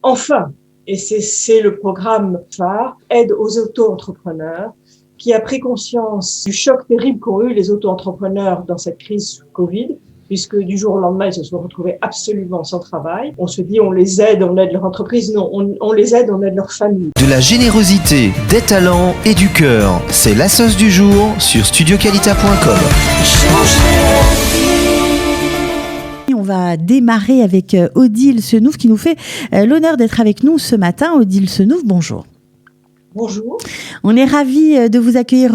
Enfin, et c'est le programme phare, Aide aux auto-entrepreneurs, qui a pris conscience du choc terrible qu'ont eu les auto-entrepreneurs dans cette crise Covid, puisque du jour au lendemain, ils se sont retrouvés absolument sans travail. On se dit, on les aide, on aide leur entreprise. Non, on les aide, on aide leur famille. De la générosité, des talents et du cœur. C'est la sauce du jour sur studioqualita.com. On va démarrer avec Odile Senouf qui nous fait l'honneur d'être avec nous ce matin. Odile Senouf, bonjour. Bonjour. On est ravis de vous accueillir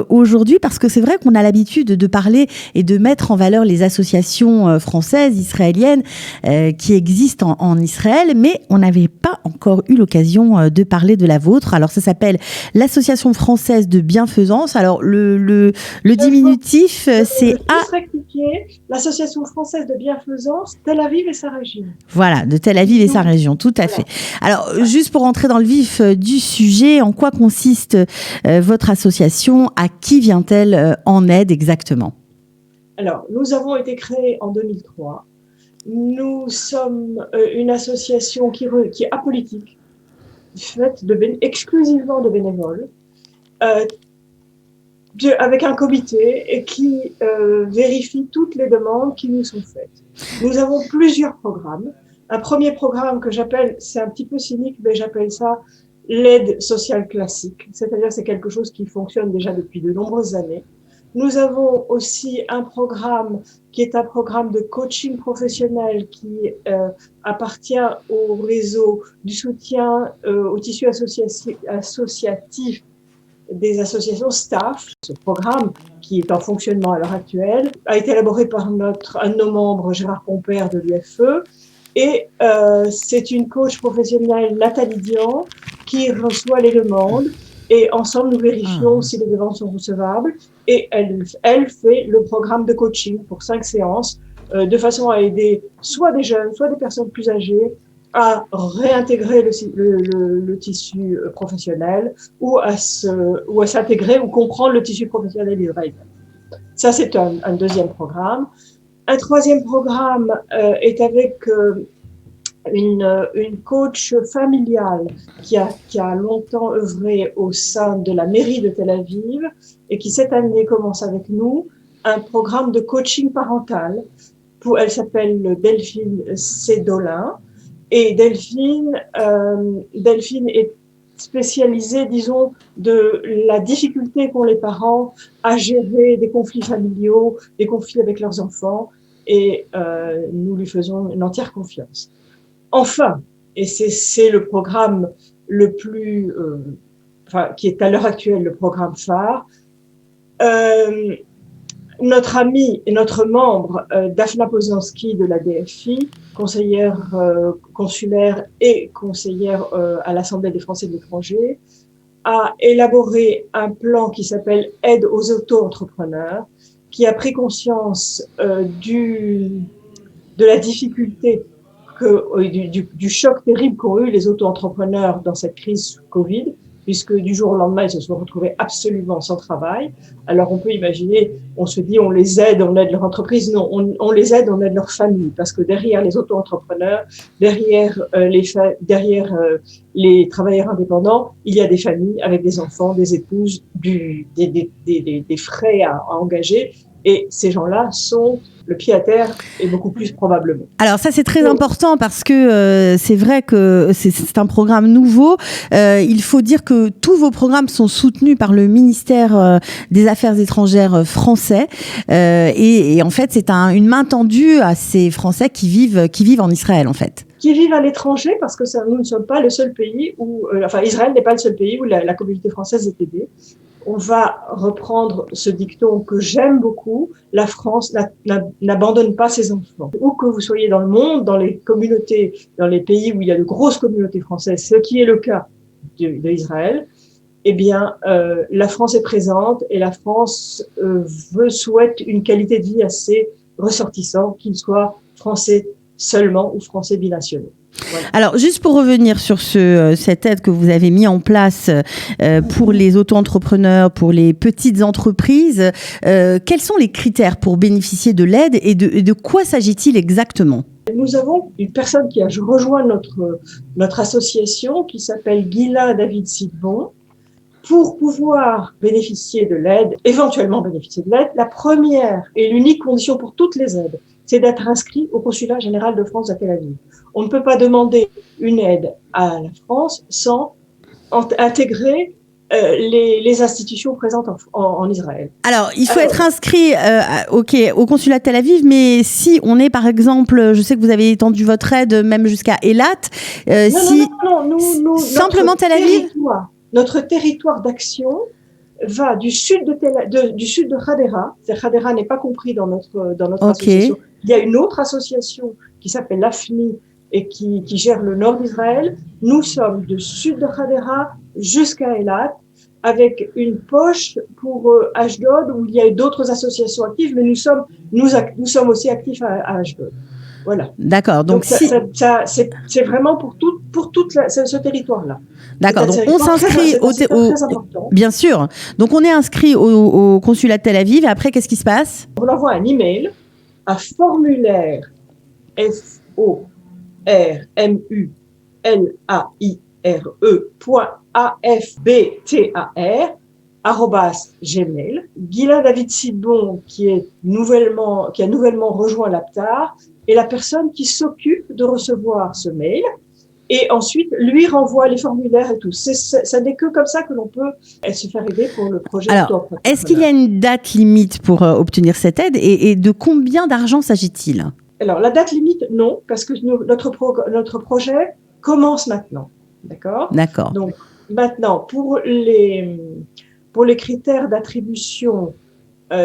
aujourd'hui parce que c'est vrai qu'on a l'habitude de parler et de mettre en valeur les associations françaises, israéliennes qui existent en Israël, mais on n'avait pas encore eu l'occasion de parler de la vôtre. Alors ça s'appelle l'Association française de bienfaisance. Alors le diminutif c'est l'Association française de bienfaisance Tel Aviv et sa région. Voilà, de Tel Aviv et sa région, tout à fait. Alors juste pour entrer dans le vif du sujet, en quoi consiste votre association? À qui vient-elle en aide exactement? Alors, nous avons été créés en 2003. Nous sommes une association qui est apolitique, faite exclusivement de bénévoles, avec un comité et qui vérifie toutes les demandes qui nous sont faites. Nous avons plusieurs programmes. Un premier programme que j'appelle, c'est un petit peu cynique, mais j'appelle ça l'aide sociale classique, c'est-à-dire c'est quelque chose qui fonctionne déjà depuis de nombreuses années. Nous avons aussi un programme qui est un programme de coaching professionnel qui appartient au réseau du soutien au tissu associatif des associations staff. Ce programme, qui est en fonctionnement à l'heure actuelle, a été élaboré par un de nos membres, Gérard Pompère de l'UFE, et c'est une coach professionnelle, Nathalie Dian, qui reçoit les demandes et ensemble nous vérifions si les demandes sont recevables et elle fait le programme de coaching pour 5 séances de façon à aider soit des jeunes, soit des personnes plus âgées à réintégrer le tissu professionnel ou à s'intégrer ou comprendre le tissu professionnel israélien. Ça, c'est un deuxième programme. Un troisième programme est avec une coach familiale qui a longtemps œuvré au sein de la mairie de Tel Aviv et qui cette année commence avec nous un programme de coaching parental. Elle s'appelle Delphine Cédolin et Delphine est spécialisée, disons, de la difficulté qu'ont les parents à gérer des conflits familiaux, des conflits avec leurs enfants et nous lui faisons une entière confiance. Enfin, et c'est le programme le plus, qui est à l'heure actuelle le programme phare, notre amie et notre membre Daphna Poznansky de la DFI, conseillère consulaire et conseillère à l'Assemblée des Français de l'étranger, a élaboré un plan qui s'appelle Aide aux auto-entrepreneurs, qui a pris conscience de la difficulté du choc terrible qu'ont eu les auto-entrepreneurs dans cette crise Covid, puisque du jour au lendemain, ils se sont retrouvés absolument sans travail. Alors, on peut imaginer, on se dit, on les aide, on aide leur entreprise. Non, on les aide, on aide leur famille, parce que derrière les auto-entrepreneurs, derrière les travailleurs indépendants, il y a des familles avec des enfants, des épouses, des frais à engager. Et ces gens-là sont le pied à terre et beaucoup plus probablement. Alors ça c'est très important parce que c'est vrai que c'est un programme nouveau. Il faut dire que tous vos programmes sont soutenus par le ministère des Affaires étrangères français et en fait c'est une main tendue à ces Français qui vivent en Israël en fait. Qui vivent à l'étranger parce que nous ne sommes pas le seul pays où, Israël n'est pas le seul pays où la communauté française est aidée. On va reprendre ce dicton que j'aime beaucoup, la France n'abandonne pas ses enfants. Où que vous soyez dans le monde, dans les communautés, dans les pays où il y a de grosses communautés françaises, ce qui est le cas d'Israël, eh bien, la France est présente et la France souhaite une qualité de vie à ses ressortissants, qu'ils soient français seulement ou français binationaux. Voilà. Alors, juste pour revenir sur cette aide que vous avez mis en place pour les auto-entrepreneurs, pour les petites entreprises, quels sont les critères pour bénéficier de l'aide et de quoi s'agit-il exactement ? Nous avons une personne qui a rejoint notre association qui s'appelle Gila David Sidbon pour pouvoir bénéficier de l'aide, éventuellement bénéficier de l'aide. La première et l'unique condition pour toutes les aides, c'est d'être inscrit au Consulat général de France à Tel Aviv. On ne peut pas demander une aide à la France sans intégrer les institutions présentes en Israël. Alors, il faut être inscrit au consulat de Tel Aviv, mais si on est, par exemple, je sais que vous avez étendu votre aide même jusqu'à Eilat, nous, simplement Tel Aviv. Notre territoire d'action va du sud de Hadera. Hadera n'est pas compris dans notre association. Il y a une autre association qui s'appelle l'AFNI et qui gère le nord d'Israël. Nous sommes du sud de Hadera jusqu'à Eilat, avec une poche pour Ashdod, où il y a d'autres associations actives, mais nous sommes aussi actifs à Ashdod. Voilà. D'accord. Donc c'est vraiment pour tout ce territoire-là. D'accord. Donc on s'inscrit bien sûr. Donc on est inscrit au consulat de Tel Aviv. Et après, qu'est-ce qui se passe? On envoie un email à formulaire formulaire.afbtar@gmail. Gila David Sidbon, qui a nouvellement rejoint l'APTAR, est la personne qui s'occupe de recevoir ce mail et ensuite lui renvoie les formulaires et tout. Ça n'est que comme ça que l'on peut se faire aider pour le projet. Alors, est-ce qu'il y a une date limite pour obtenir cette aide et de combien d'argent s'agit-il? Alors, la date limite, non, parce que notre projet commence maintenant. D'accord. Donc, maintenant, pour les critères d'attribution,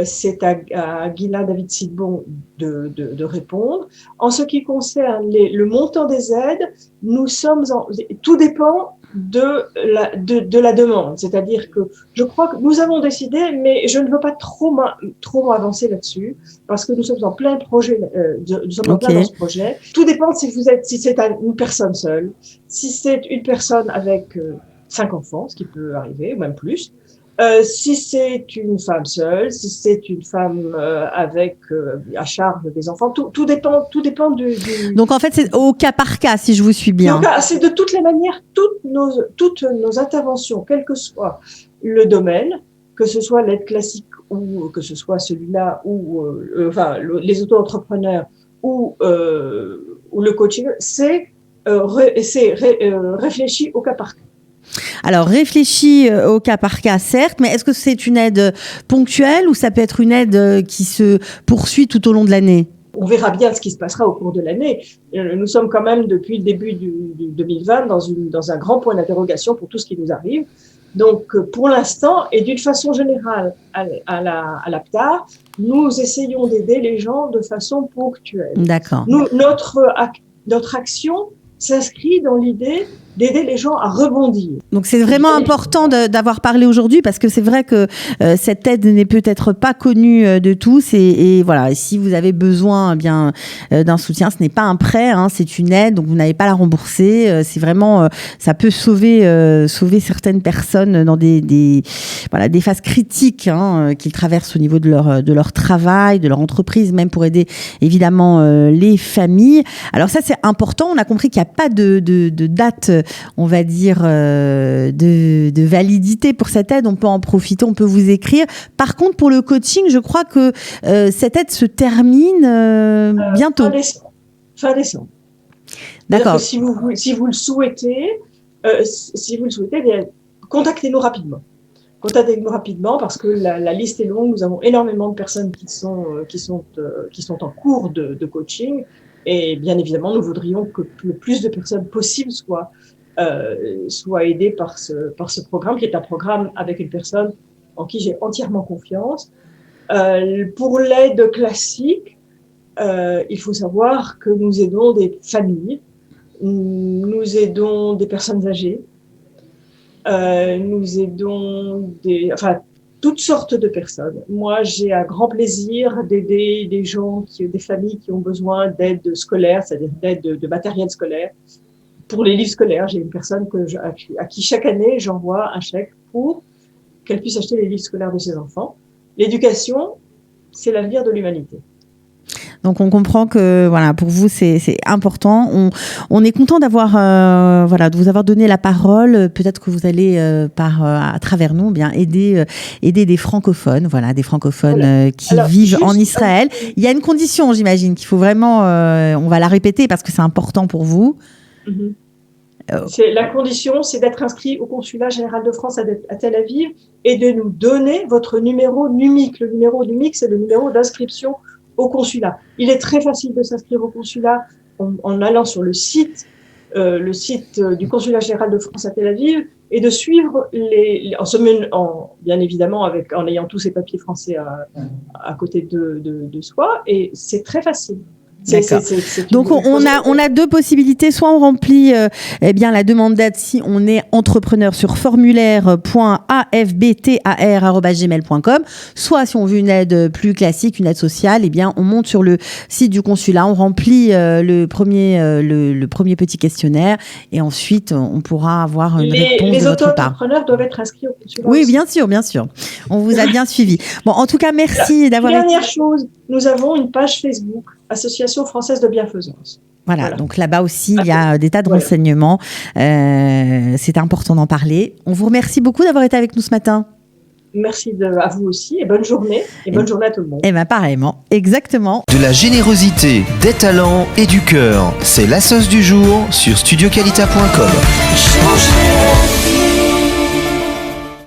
c'est à Gila David Sidbon de répondre. En ce qui concerne le montant des aides, tout dépend de la demande. C'est-à-dire que je crois que nous avons décidé, mais je ne veux pas trop avancer là-dessus, parce que nous sommes en plein projet, nous sommes en plein dans ce projet. Tout dépend si c'est une personne seule, si c'est une personne avec 5 enfants, ce qui peut arriver, ou même plus. Si c'est une femme seule, si c'est une femme avec à charge des enfants, tout dépend du. Donc en fait, c'est au cas par cas, si je vous suis bien. Donc, c'est de toutes les manières, toutes nos interventions, quel que soit le domaine, que ce soit l'aide classique ou que ce soit celui-là ou les auto-entrepreneurs ou le coaching, c'est réfléchi au cas par cas. Alors, réfléchis au cas par cas, certes, mais est-ce que c'est une aide ponctuelle ou ça peut être une aide qui se poursuit tout au long de l'année? On verra bien ce qui se passera au cours de l'année. Nous sommes quand même, depuis le début du 2020, dans un grand point d'interrogation pour tout ce qui nous arrive. Donc, pour l'instant, et d'une façon générale à l'APTAR, nous essayons d'aider les gens de façon ponctuelle. D'accord. Notre action s'inscrit dans l'idée d'aider les gens à rebondir. Donc c'est vraiment important d'avoir parlé aujourd'hui, parce que c'est vrai que cette aide n'est peut-être pas connue de tous et voilà, si vous avez besoin d'un soutien, ce n'est pas un prêt, c'est une aide, donc vous n'avez pas à la rembourser. C'est vraiment, ça peut sauver certaines personnes dans des phases critiques qu'ils traversent au niveau de leur travail, de leur entreprise, même pour aider évidemment les familles. Alors ça, c'est important. On a compris qu'il n'y a pas de date, on va dire, de validité pour cette aide. On peut en profiter, on peut vous écrire. Par contre, pour le coaching, je crois que cette aide se termine bientôt. Fin décembre. D'accord. Si vous le souhaitez, bien, contactez-nous rapidement. Contactez-nous rapidement parce que la liste est longue. Nous avons énormément de personnes qui sont en cours de coaching. Et bien évidemment, nous voudrions que le plus de personnes possible soient aidées par ce programme, qui est un programme avec une personne en qui j'ai entièrement confiance. Pour l'aide classique, il faut savoir que nous aidons des familles, nous aidons des personnes âgées, nous aidons toutes sortes de personnes. Moi, j'ai un grand plaisir d'aider des familles qui ont besoin d'aide scolaire, c'est-à-dire d'aide de matériel scolaire. Pour les livres scolaires, j'ai une personne à qui chaque année j'envoie un chèque pour qu'elle puisse acheter les livres scolaires de ses enfants. L'éducation, c'est l'avenir de l'humanité. Donc on comprend que voilà, pour vous c'est important. On est content d'avoir de vous avoir donné la parole. Peut-être que vous allez à travers nous bien aider des francophones, des francophones qui vivent en Israël. Il y a une condition, j'imagine, qu'il faut vraiment, on va la répéter parce que c'est important pour vous. Mm-hmm. La condition, c'est d'être inscrit au consulat général de France à Tel Aviv et de nous donner votre numéro NUMIC. Le numéro NUMIC, c'est le numéro d'inscription au consulat. Il est très facile de s'inscrire au consulat en allant sur le site du consulat général de France à Tel Aviv et de suivre bien évidemment en ayant tous ces papiers français à côté de soi. Et c'est très facile. D'accord. Donc on a deux possibilités. Soit on remplit la demande d'aide si on est entrepreneur sur formulaire.afbtar@gmail.com. Soit si on veut une aide plus classique, une aide sociale, on monte sur le site du consulat, on remplit le premier petit questionnaire et ensuite on pourra avoir une réponse de votre part. Les auto-entrepreneurs doivent être inscrits au consulat. Oui, bien sûr. On vous a bien suivi. Bon, en tout cas, merci d'avoir. Dernière chose, nous avons une page Facebook. Association française de bienfaisance. Voilà, donc là-bas aussi, il y a des tas de renseignements. C'est important d'en parler. On vous remercie beaucoup d'avoir été avec nous ce matin. Merci à vous aussi et bonne journée. Et bonne journée à tout le monde. Et bien, pareillement, exactement. De la générosité, des talents et du cœur. C'est la sauce du jour sur studioqualita.com.